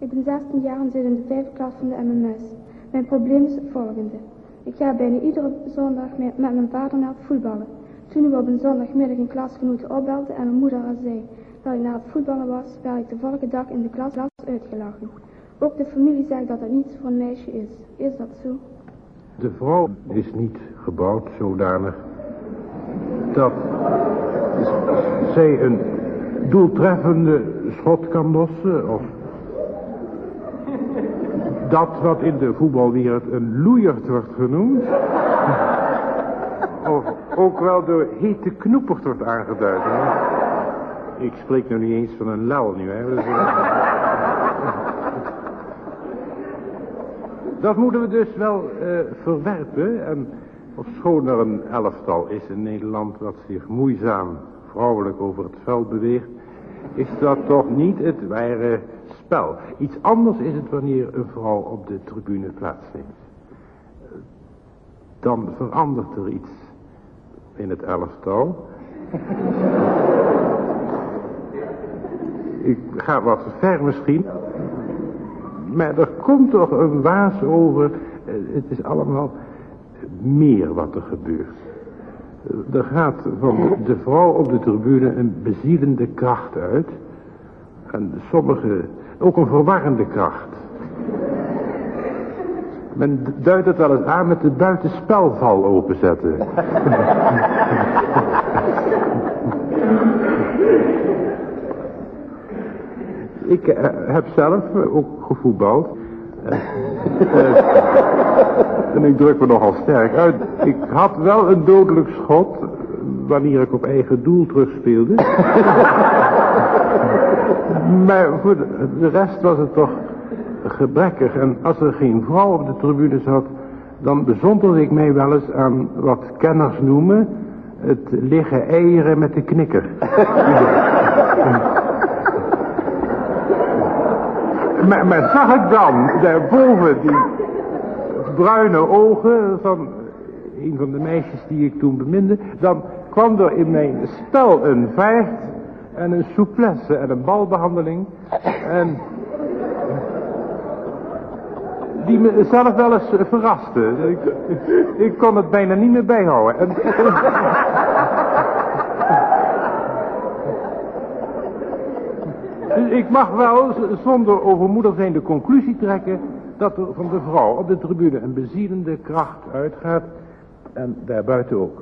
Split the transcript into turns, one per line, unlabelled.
Ik ben 16 jaar en zit in de 5e klas van de MMS. Mijn probleem is het volgende. Ik ga bijna iedere zondag met mijn vader naar het voetballen. Toen we op een zondagmiddag een klasgenote opbelde en mijn moeder haar zei dat ik naar het voetballen was, werd ik de volgende dag in de klas uitgelachen. Ook de familie zegt dat dat niets voor een meisje is. Is dat zo?
De vrouw is niet gebouwd zodanig dat zij een doeltreffende schot kan lossen of dat wat in de voetbalwereld een loeierd wordt genoemd of ook wel door hete knoepert wordt aangeduid. Ik spreek nu niet eens van een lel nu, hè. Dat moeten we dus wel verwerpen. En ofschoon er een elftal is in Nederland wat zich moeizaam vrouwelijk over het veld beweegt, is dat toch niet het ware spel. Iets anders is het wanneer een vrouw op de tribune plaatsneemt. Dan verandert er iets in het elftal. Ik ga wat ver misschien. Maar er komt toch een waas over. Het is allemaal meer wat er gebeurt. Er gaat van de vrouw op de tribune een bezielende kracht uit. En sommige ook een verwarrende kracht. Men duidt het wel eens aan met de buitenspelval openzetten. Ik heb zelf ook gevoetbald. En ik druk me nogal sterk uit. Ik had wel een dodelijk schot wanneer ik op eigen doel terugspeelde. Maar voor de rest was het toch gebrekkig. En als er geen vrouw op de tribune zat, dan bezondigde ik mij wel eens aan wat kenners noemen het liggen eieren met de knikker. Maar zag ik dan daarboven die bruine ogen van een van de meisjes die ik toen beminde, dan kwam er in mijn spel een vaart en een souplesse en een balbehandeling en die me zelf wel eens verraste. Ik kon het bijna niet meer bijhouden. En dus ik mag wel, zonder overmoedig zijn, de conclusie trekken dat er van de vrouw op de tribune een bezielende kracht uitgaat en daarbuiten ook.